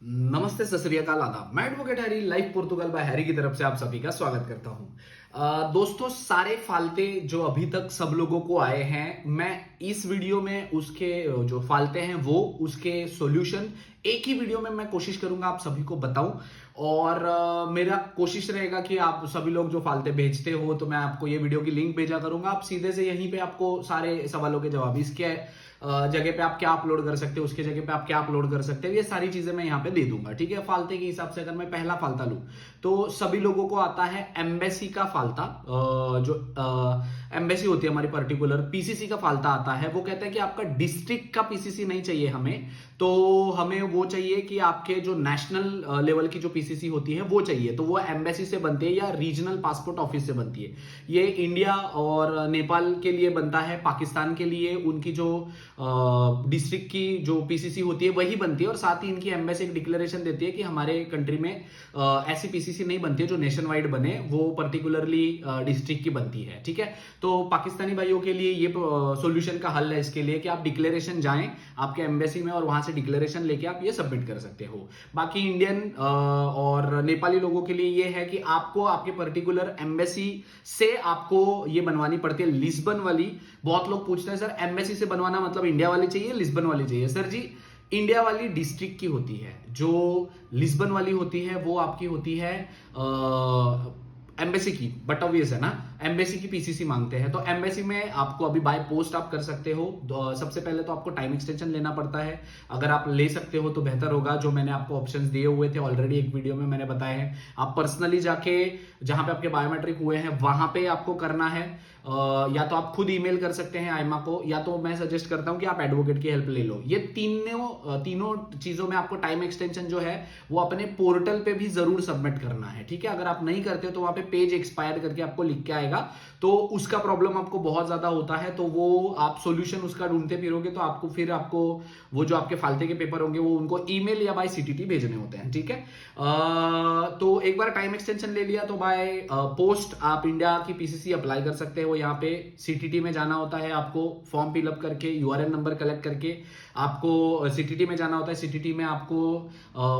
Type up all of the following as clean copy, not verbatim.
नमस्ते, सत श्री अकाल, आदाब। मैं advocate Harry, life Portugal bye Harry की तरफ से आप सभी का स्वागत करता हूं। दोस्तों, सारे फालते जो अभी तक सब लोगों को आए हैं, मैं इस वीडियो में उसके जो फालते हैं वो उसके सॉल्यूशन एक ही वीडियो में मैं कोशिश करूंगा आप सभी को बताऊं। और मेरा कोशिश रहेगा कि आप सभी लोग जो फालते भेजते हो तो मैं आपको ये वीडियो की लिंक भेजा करूंगा। आप सीधे से यहीं पे आपको सारे सवालों के जवाब, इसके जगह पे आप क्या अपलोड कर सकते हो, उसके जगह पे आप क्या अपलोड कर सकते हो, ये सारी चीजें मैं यहाँ पे दे दूंगा। ठीक है, फालते के हिसाब से अगर मैं पहला फालता लूं तो सभी लोगों को आता है एम्बेसी का फालता। जो एम्बेसी होती है हमारी पर्टिकुलर, पीसीसी का फालता आता है। वो कहता है कि आपका डिस्ट्रिक्ट का पीसीसी नहीं चाहिए हमें, तो हमें वो चाहिए कि आपके जो नेशनल लेवल की जो पीसीसी होती है वो चाहिए। तो वो एम्बेसी से बनती है या रीजनल पासपोर्ट ऑफिस से बनती है। ये इंडिया और नेपाल के लिए बनता है, पाकिस्तान के लिए उनकी जो डिस्ट्रिक्ट की जो पीसीसी होती है वही बनती है। और साथ ही इनकी एम्बेसी एक डिक्लेरेशन देती है कि हमारे कंट्री में ऐसी पीसीसी नहीं बनती है जो नेशन वाइड बने, वो पर्टिकुलरली डिस्ट्रिक्ट की बनती है। ठीक है, तो पाकिस्तानी भाइयों के लिए ये सॉल्यूशन का हल है इसके लिए कि आप डिक्लेरेशन जाएं आपके एम्बेसी में और वहां से डिक्लेरेशन लेके आप ये सबमिट कर सकते हो। बाकी इंडियन और नेपाली लोगों के लिए ये है कि आपको आपके पर्टिकुलर एम्बेसी से आपको ये बनवानी पड़ती है, लिस्बन वाली। बहुत लोग पूछते हैं सर एम्बेसी से बनवाना मतलब इंडिया वाली चाहिए, लिस्बन वाली चाहिए? सर जी, इंडिया वाली डिस्ट्रिक्ट की होती है, जो लिस्बन वाली होती है वो आपकी होती है एम्बेसी की। बट ऑब्वियस है ना, एम्बेसी की पीसीसी मांगते हैं। तो एम्बेसी में आपको अभी बाय पोस्ट आप कर सकते हो। सबसे पहले तो आपको टाइम एक्सटेंशन लेना पड़ता है। अगर आप ले सकते हो तो बेहतर होगा। जो मैंने आपको ऑप्शंस दिए हुए थे ऑलरेडी एक वीडियो में मैंने बताए हैं, आप पर्सनली जाके जहां पे आपके बायोमेट्रिक हुए हैं वहां पे आपको करना है। या तो आप खुद ईमेल कर सकते हैं आईमा को, या तो मैं सजेस्ट करता हूं कि आप एडवोकेट की हेल्प ले लो। ये तीनों चीजों में आपको टाइम एक्सटेंशन जो है वो अपने पोर्टल पे भी जरूर सबमिट करना है। ठीक है, अगर आप नहीं करते हो तो वहां पे पेज एक्सपायर करके आपको लिख के आएगा, तो उसका प्रॉब्लम आपको बहुत ज्यादा होता है। तो वो आप सॉल्यूशन उसका ढूंढते फिरोगे तो आपको वो जो आपके फालते के पेपर होंगे वो उनको ईमेल या बाय सीटीटी भेजने होते हैं। ठीक है, तो एक बार टाइम एक्सटेंशन ले लिया तो बाय पोस्ट आप इंडिया की पीसीसी अप्लाई कर सकते हो। यहाँ पे सीटीटी में जाना होता है, आपको फॉर्म फिलअप करके यूआरएन नंबर कलेक्ट करके आपको सीटीटी में जाना होता है। सीटीटी में आपको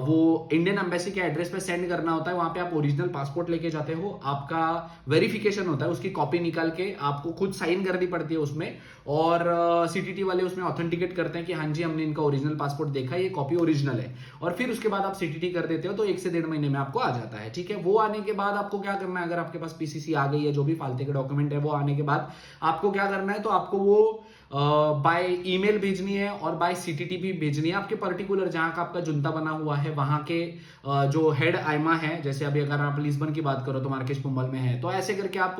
वो इंडियन एम्बेसी के एड्रेस पे सेंड करना होता है। वहां पे आप ओरिजिनल पासपोर्ट लेके जाते हो, आपका वेरिफिकेशन होता है, उसकी कॉपी निकाल के आपको खुद साइन करनी पड़ती है उसमें। और सीटीटी वाले उसमें ऑथेंटिकेट करते हैं कि हाँ जी हमने इनका ओरिजिनल पासपोर्ट देखा, ये कॉपी ओरिजिनल है। और फिर उसके बाद आप सीटीटी कर देते हो तो 1 से 1.5 महीने में आपको आ जाता है। ठीक है, वो आने के बाद आपको क्या करना है, अगर आपके पास पीसीसी आ गई है, जो भी फालतू के डॉक्यूमेंट है वो आने के बाद आपको क्या करना है, तो आपको वो बाय ईमेल भेजनी है और बाय सीटीटी भी भेजनी है। आपके पर्टिकुलर जहां का आपका जुंता बना हुआ है वहां के जो हेड आईमा है, जैसे अभी अगर आप लिस्बन की बात करो तो मार्केस पुम्बल में है, तो ऐसे करके आप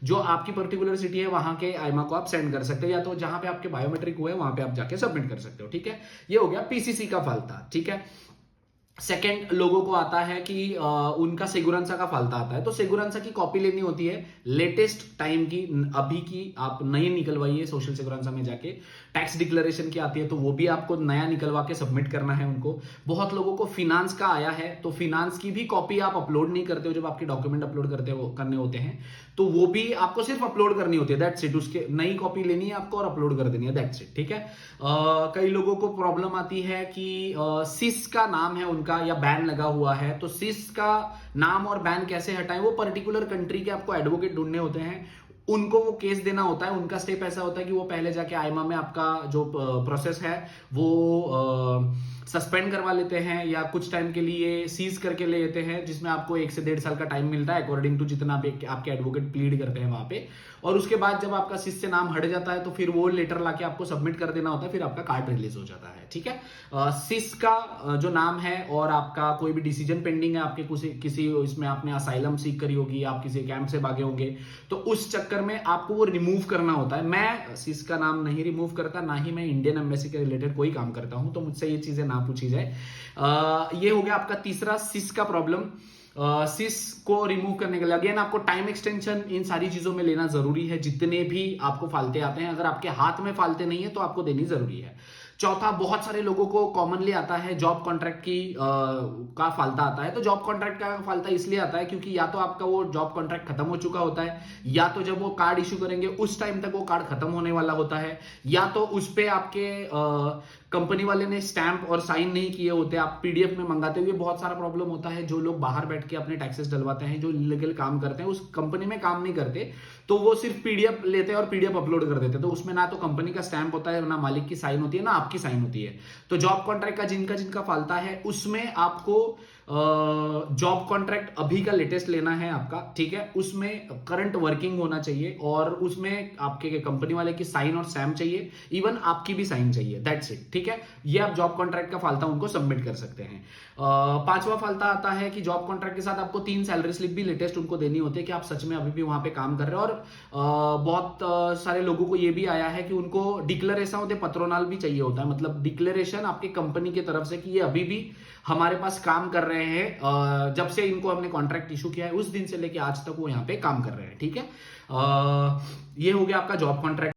जो आपकी पर्टिकुलर सिटी है वहां के आईमा को आप सेंड कर सकते हो, या तो जहां पे आपके बायोमेट्रिक हुए वहां पे आप जाके सबमिट कर सकते हो। ठीक है, ये हो गया पीसीसी का फालता। ठीक है, सेकेंड लोगों को आता है कि उनका सेगुरांसा का फालता आता है। तो सेगुरांसा की कॉपी लेनी होती है लेटेस्ट टाइम की, अभी की आप नई निकलवाइए सोशल सेगुरांसा में जाके। टैक्स डिक्लेरेशन की आती है तो वो भी आपको नया निकलवा के सबमिट करना है उनको। बहुत लोगों को फिनांस का आया है, तो फिनांस की भी कॉपी आप अपलोड नहीं करते हो जब आपके डॉक्यूमेंट अपलोड करने होते हैं, तो वो भी आपको सिर्फ अपलोड करनी होती है, दैट्स इट। उसके नई कॉपी लेनी है आपको और अपलोड कर देनी है, दैट्स इट। ठीक है, कई लोगों को प्रॉब्लम आती है कि सिस का नाम है उनका या बैन लगा हुआ है, तो सिस का नाम और बैन कैसे हटाएं? वो पर्टिकुलर कंट्री के आपको एडवोकेट ढूंढने होते हैं, उनको वो केस देना होता है। उनका स्टेप ऐसा होता है कि वो पहले जाके आईमा में आपका जो प्रोसेस है वो सस्पेंड करवा लेते हैं या कुछ टाइम के लिए सीज करके ले लेते हैं, जिसमें आपको 1 से 1.5 साल का टाइम मिलता है अकॉर्डिंग टू जितना आपके एडवोकेट प्लीड करते हैं वहां पे। और उसके बाद जब आपका सिस से नाम हट जाता है तो फिर वो लेटर लाके आपको सबमिट कर देना होता है, फिर आपका कार्ड रिलीज हो जाता है। ठीक है, सिस का जो नाम है और आपका कोई भी डिसीजन पेंडिंग है, आपके किसी इसमें आपने असाइलम सीख करी होगी, आप किसी कैंप से भागे होंगे, तो उस चक्कर में आपको वो रिमूव करना होता है। मैं सिस का नाम नहीं रिमूव करता, ना ही मैं इंडियन एम्बेसी के रिलेटेड कोई काम करता हूं, तो मुझसे ये चीजें ना पूछी जाए। ये हो गया आपका तीसरा सिस का प्रॉब्लम। सिस को रिमूव करने के लिए अगेन आपको टाइम एक्सटेंशन इन सारी चीजों में लेना जरूरी है। जितने भी आपको फालते आते हैं, अगर आपके हाथ में फालते नहीं है तो आपको देनी जरूरी है। चौथा, बहुत सारे लोगों को कॉमनली आता है जॉब कॉन्ट्रैक्ट का फालता आता है। तो जॉब कॉन्ट्रैक्ट का फालता इसलिए आता है क्योंकि या तो आपका वो जॉब कॉन्ट्रैक्ट खत्म हो चुका होता है, या तो जब वो कार्ड इशू करेंगे उस टाइम तक वो कार्ड खत्म होने वाला होता है, या तो उस पे आपके कंपनी वाले ने स्टैंप और साइन नहीं किए होते, आप पीडीएफ में मंगाते हुए बहुत सारा प्रॉब्लम होता है। जो लोग बाहर बैठ के अपने टैक्सेस डलवाते हैं, जो इलीगल काम करते हैं, उस कंपनी में काम नहीं करते, तो वो सिर्फ पीडीएफ लेते हैं और पीडीएफ अपलोड कर देते हैं। तो उसमें ना तो कंपनी का स्टैंप होता है, ना मालिक की साइन होती है, ना आपकी साइन होती है। तो जॉब कॉन्ट्रैक्ट का जिनका जिनका फालता है, उसमें आपको जॉब कॉन्ट्रैक्ट अभी का लेटेस्ट लेना है आपका, ठीक है। उसमें करंट वर्किंग होना चाहिए और उसमें आपके कंपनी वाले की साइन और स्टैम्प चाहिए, इवन आपकी भी साइन चाहिए, दैट्स इट, ठीक है। ये आप जॉब कॉन्ट्रैक्ट का फालता उनको सबमिट कर सकते हैं। पांचवा फालता आता है कि जॉब कॉन्ट्रैक्ट के साथ आपको 3 सैलरी स्लिप भी लेटेस्ट उनको देनी होती है कि आप सच में अभी भी वहां पे काम कर रहे हो। और बहुत सारे लोगों को ये भी आया है कि उनको डिक्लेरेशन होते पत्रोनाल भी चाहिए होता है, मतलब डिक्लेरेशन आपकी कंपनी की तरफ से कि ये अभी भी हमारे पास काम कर रहे हैं, जब से इनको हमने कॉन्ट्रैक्ट इशू किया है उस दिन से लेके आज तक वो यहाँ पे काम कर रहे हैं, ठीक है। ये हो गया आपका जॉब कॉन्ट्रैक्ट।